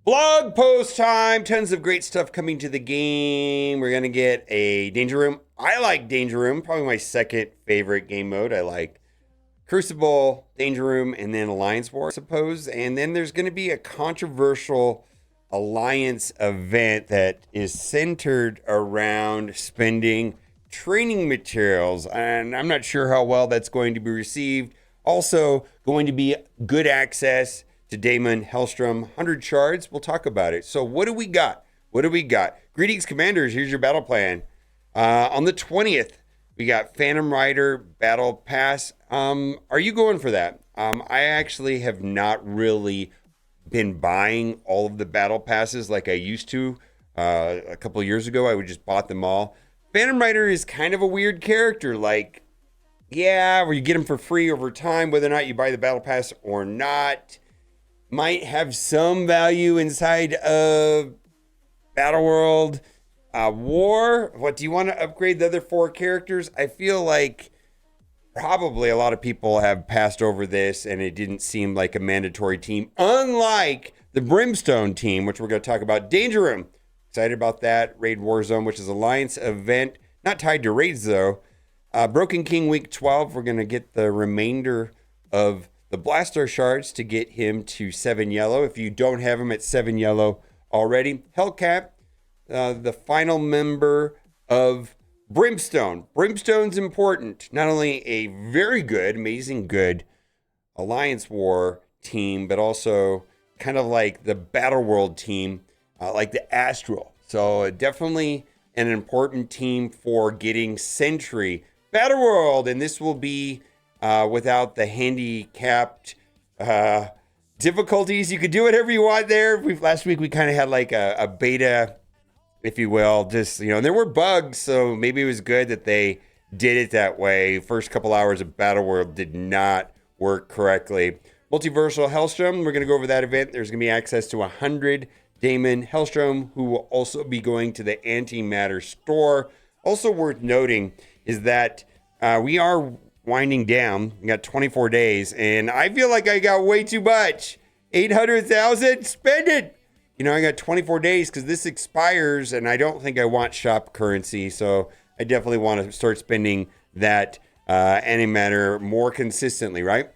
Blog post time. Tons of great stuff coming to the game. We're going to get a Danger Room. I like Danger Room. Probably my second favorite game mode. I like Crucible, Danger Room, and then Alliance War, I suppose. And then there's going to be a controversial Alliance event that is centered around spending training materials. And I'm not sure how well that's going to be received. Also, going to be good access to Daimon Hellstrom, 100 shards. We'll talk about it. So what do we got? Greetings, Commanders. Here's your battle plan. On the 20th, we got Phantom Rider Battle Pass. Are you going for that? I actually have not really been buying all of the battle passes like I used to. A couple of years ago, I would just bought them all. Phantom Rider is kind of a weird character. Like, yeah, where you get them for free over time, whether or not you buy the battle pass or not. Might have some value inside of Battleworld. War, what do you want to upgrade the other 4 characters? I feel like probably a lot of people have passed over this and it didn't seem like a mandatory team, unlike the Brimstone team, which we're going to talk about. Danger Room, excited about that. Raid Warzone, which is Alliance event, not tied to raids though. Broken King week 12, we're going to get the remainder of the Blaster shards to get him to 7 yellow. If you don't have him at 7 yellow already. Hellcat, the final member of Brimstone. Brimstone's important. Not only a very good, amazing good Alliance War team, but also kind of like the Battleworld team, like the Astral. So definitely an important team for getting Sentry Battleworld. And this will be without the handicapped difficulties. You could do whatever you want there. Last week we kind of had like a beta, if you will, just, and there were bugs, so maybe it was good that they did it that way. First couple hours of Battleworld did not work correctly. Multiversal Hellstrom, we're going to go over that event. There's going to be access to 100 Daimon Hellstrom, who will also be going to the Antimatter store. Also worth noting is that we are winding down. We got 24 days, and I feel like I got way too much. 800,000, spend it. I got 24 days because this expires, and I don't think I want shop currency, so I definitely want to start spending that antimatter more consistently, right?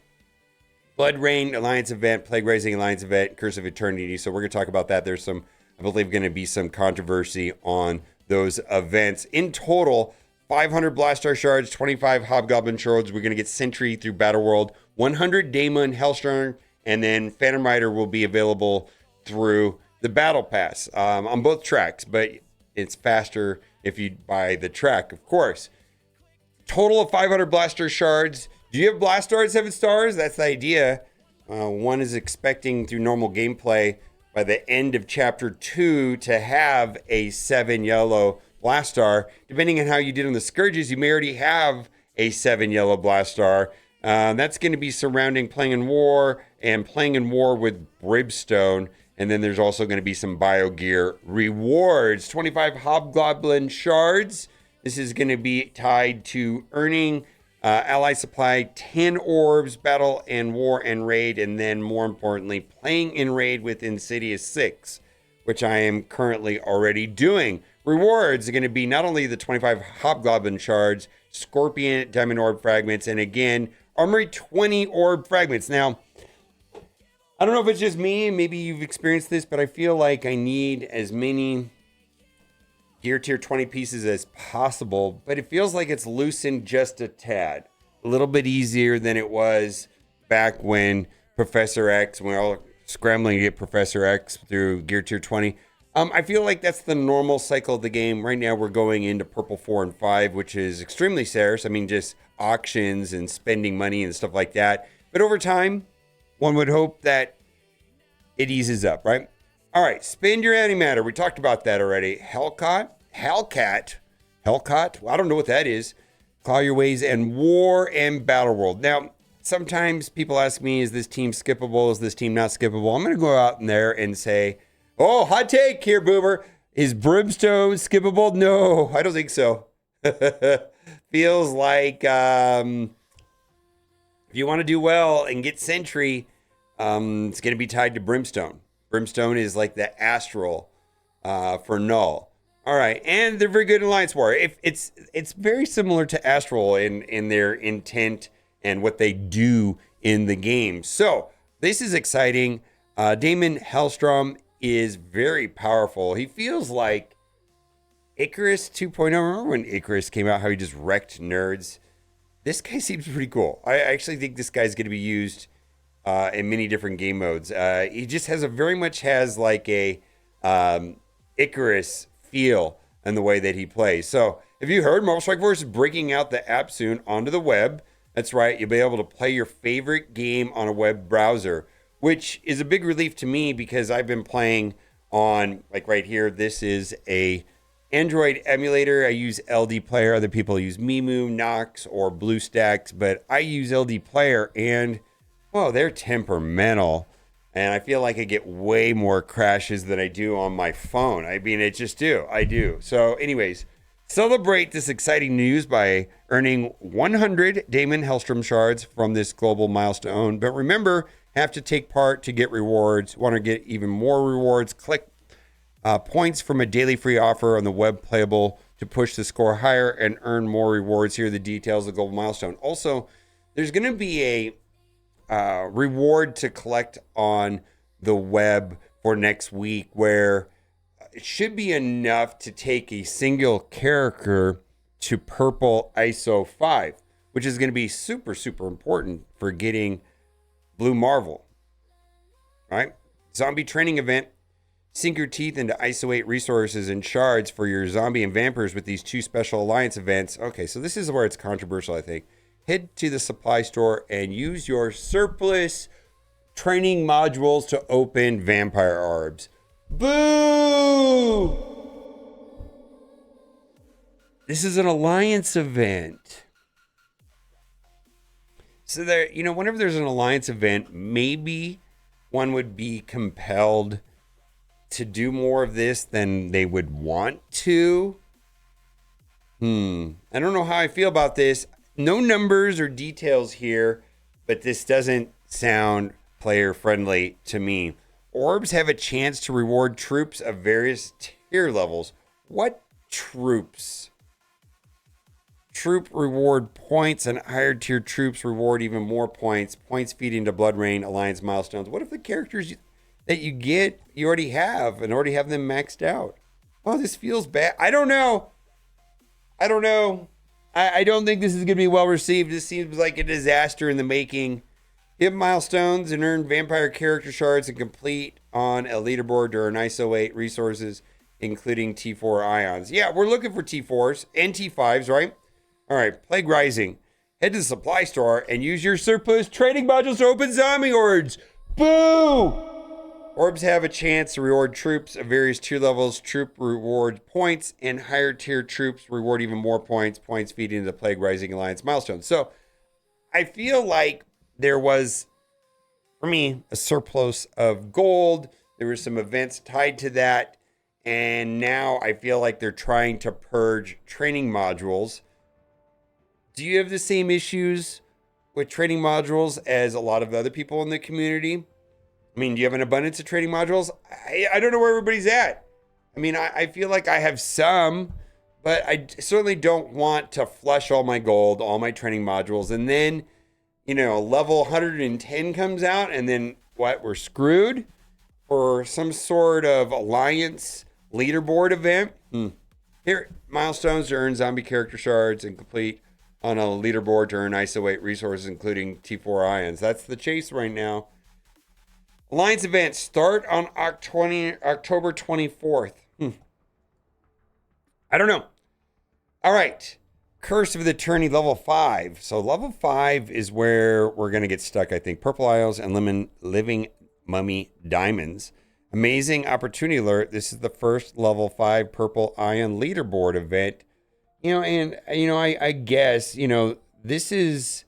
Blood Rain Alliance event, Plague Rising Alliance event, Curse of Eternity. So we're going to talk about that. There's I believe, going to be some controversy on those events. In total, 500 Blaster shards, 25 Hobgoblin shards. We're going to get Sentry through Battleworld, 100 Daimon Hellstrom, and then Phantom Rider will be available through the Battle Pass on both tracks, but it's faster if you buy the track, of course. Total of 500 Blaster shards. Do you have Blast Stars 7 stars? That's the idea. One is expecting through normal gameplay by the end of Chapter 2 to have a 7 yellow Blast Star. Depending on how you did on the Scourges, you may already have a 7 yellow Blast Star. That's going to be surrounding Playing in War and Playing in War with Brimstone. And then there's also going to be some BioGear rewards. 25 Hobgoblin shards. This is going to be tied to earning ally supply, 10 orbs, battle and war and raid. And then more importantly, playing in raid with Insidious 6, which I am currently already doing. Rewards are going to be not only the 25 Hobgoblin shards, Scorpion Diamond Orb fragments, and again, Armory 20 Orb fragments. Now, I don't know if it's just me, maybe you've experienced this, but I feel like I need as many Gear Tier 20 pieces as possible, but it feels like it's loosened just a tad. A little bit easier than it was back when Professor X, when we were all scrambling to get Professor X through Gear Tier 20. I feel like that's the normal cycle of the game. Right now we're going into Purple 4 and 5, which is extremely scarce. I mean, just auctions and spending money and stuff like that. But over time, one would hope that it eases up, right? All right, spend your antimatter. We talked about that already. Hellcat. Well, I don't know what that is. Claw Your Ways and War and Battleworld. Now, sometimes people ask me, is this team skippable? Is this team not skippable? I'm going to go out in there and say, oh, hot take here, Boomer. Is Brimstone skippable? No, I don't think so. Feels like if you want to do well and get Sentry, it's going to be tied to Brimstone. Brimstone is like the astral for null. All right, and they're very good in Alliance War. If it's very similar to Astral in their intent and what they do in the game. So this is exciting. Daimon Hellstrom is very powerful. He feels like Icarus 2.0. Remember when Icarus came out, how he just wrecked nerds? This guy seems pretty cool. I actually think this guy's going to be used in many different game modes. He just very much has like a Icarus feel in the way that he plays. So if you heard, Marvel Strike Force is breaking out the app soon onto the web. That's right. You'll be able to play your favorite game on a web browser, which is a big relief to me because I've been playing on, like right here, this is a Android emulator. I use LD Player. Other people use Mimu, Nox, or BlueStacks, but I use LD Player, and well, they're temperamental. And I feel like I get way more crashes than I do on my phone. I mean, I do. So anyways, celebrate this exciting news by earning 100 Daimon Hellstrom shards from this global milestone. But remember, have to take part to get rewards. Want to get even more rewards? Click points from a daily free offer on the web playable to push the score higher and earn more rewards. Here are the details of the global milestone. Also, there's going to be a reward to collect on the web for next week where it should be enough to take a single character to purple ISO 5, which is going to be super, super important for getting Blue Marvel. All right. Zombie training event. Sink your teeth into ISO 8 resources and shards for your zombie and vampires with these 2 special alliance events. Okay, so this is where it's controversial, I think. Head to the supply store and use your surplus training modules to open vampire orbs. Boo! This is an alliance event. So there, whenever there's an alliance event, maybe one would be compelled to do more of this than they would want to. I don't know how I feel about this. No numbers or details here, but this doesn't sound player friendly to me. Orbs have a chance to reward troops of various tier levels. What troops? Troop reward points, and higher tier troops reward even more points. Points feed into Blood Rain Alliance milestones. What if the characters that you get, you already have and already have them maxed out? Oh, this feels bad. I don't know. I don't think this is going to be well received. This seems like a disaster in the making. Hit milestones and earn vampire character shards and complete on a leaderboard to earn ISO 8 resources, including T4 ions. Yeah, we're looking for T4s and T5s, right? All right, Plague Rising. Head to the supply store and use your surplus trading modules to open zombie orbs. Boo! Orbs have a chance to reward troops of various tier levels. Troop reward points, and higher tier troops reward even more points. Points feed into the Plague Rising Alliance milestone. So I feel like there was, for me, a surplus of gold. There were some events tied to that. And now I feel like they're trying to purge training modules. Do you have the same issues with training modules as a lot of the other people in the community? I mean, do you have an abundance of training modules? I don't know where everybody's at. I mean, I feel like I have some, but I certainly don't want to flush all my gold, all my training modules. And then, level 110 comes out, and then what? We're screwed for some sort of alliance leaderboard event. Here, milestones to earn zombie character shards and complete on a leaderboard to earn ISO 8 resources, including T4 ions. That's the chase right now. Alliance events start on October 24th. I don't know. All right. Curse of the Tourney level 5. So level 5 is where we're going to get stuck, I think. Purple Isles and Living Mummy Diamonds. Amazing opportunity alert. This is the first level 5 Purple Ion leaderboard event. I guess, this is,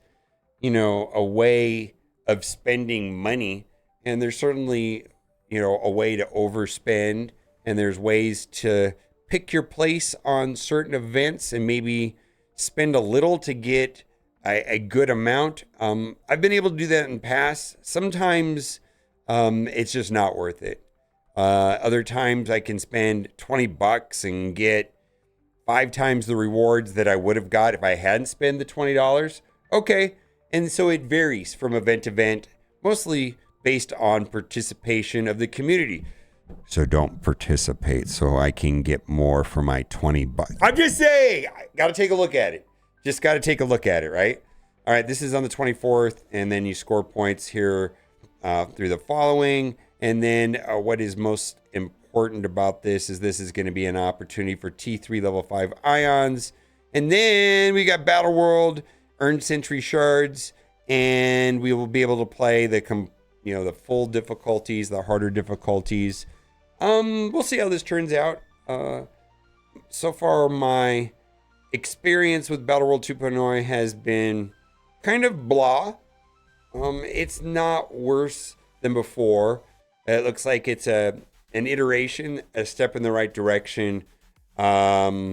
a way of spending money. And there's certainly, a way to overspend, and there's ways to pick your place on certain events and maybe spend a little to get a good amount. I've been able to do that in the past. Sometimes it's just not worth it. Other times I can spend $20 and get 5 times the rewards that I would have got if I hadn't spent the $20. Okay. And so it varies from event to event, mostly based on participation of the community. So don't participate so I can get more for my $20. I'm just saying, I got to take a look at it. Just got to take a look at it, right? All right, this is on the 24th, and then you score points here through the following. And then what is most important about this is going to be an opportunity for T3 level 5 ions. And then we got Battleworld, earn Sentry shards, and we will be able to play the full difficulties, the harder difficulties. We'll see how this turns out. So far, my experience with Battleworld 2.0 has been kind of blah. It's not worse than before. It looks like it's an iteration, a step in the right direction. But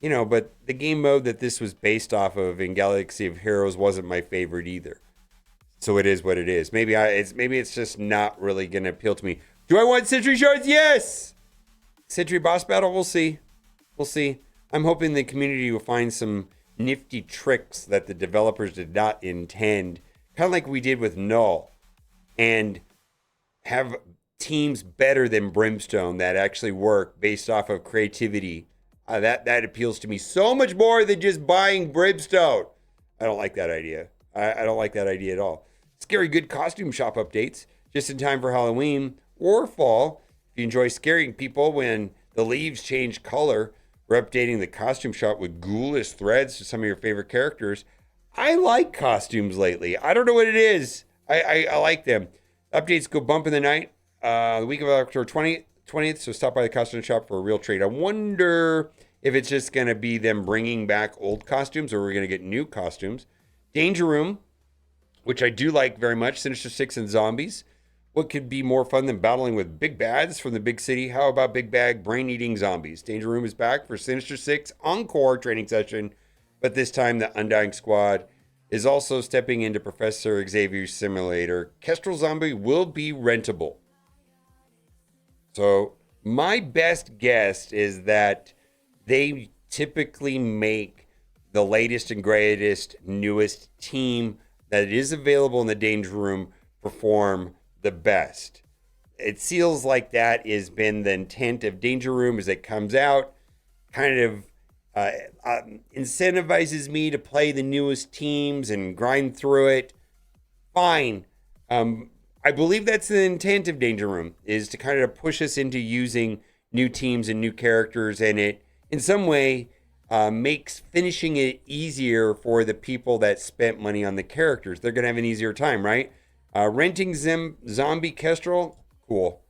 the game mode that this was based off of in Galaxy of Heroes wasn't my favorite either. So it is what it is. Maybe it's just not really going to appeal to me. Do I want Sentry shards? Yes. Sentry boss battle? We'll see. I'm hoping the community will find some nifty tricks that the developers did not intend, kind of like we did with Null, and have teams better than Brimstone that actually work based off of creativity. That appeals to me so much more than just buying Brimstone. I don't like that idea. I don't like that idea at all. Scary good costume shop updates just in time for Halloween or fall. If you enjoy scaring people when the leaves change color, we're updating the costume shop with ghoulish threads to some of your favorite characters. I like costumes lately. I don't know what it is. I like them. Updates go bump in the night. The week of October 20th, so stop by the costume shop for a real treat. I wonder if it's just going to be them bringing back old costumes or we're going to get new costumes. Danger Room, which I do like very much. Sinister Six and zombies. What could be more fun than battling with big bads from the big city? How about big bag brain-eating zombies? Danger Room is back for Sinister Six Encore training session, but this time the Undying Squad is also stepping into Professor Xavier's simulator. Kestrel Zombie will be rentable. So my best guess is that they typically make the latest and greatest, newest team that is available in the Danger Room perform the best. It feels like that has been the intent of Danger Room as it comes out, kind of incentivizes me to play the newest teams and grind through it. Fine. I believe that's the intent of Danger Room, is to kind of push us into using new teams and new characters, and it in some way makes finishing it easier for the people that spent money on the characters. They're going to have an easier time, right? Renting Zombie Kestrel, cool.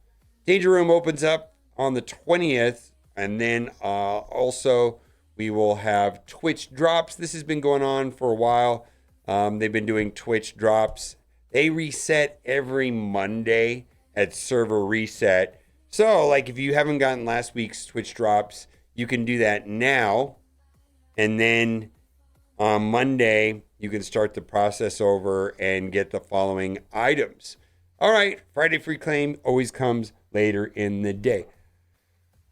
Danger Room opens up on the 20th, and then also we will have Twitch drops. This has been going on for a while. They've been doing Twitch drops. They reset every Monday at server reset. So, like, if you haven't gotten last week's Twitch drops, you can do that now. And then on Monday, you can start the process over and get the following items. All right, Friday free claim always comes later in the day.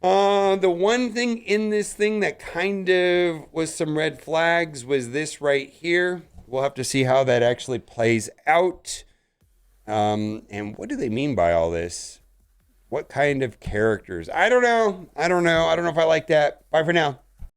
The one thing in this thing that kind of was some red flags was this right here. We'll have to see how that actually plays out. And what do they mean by all this? What kind of characters? I don't know. I don't know if I like that. Bye for now.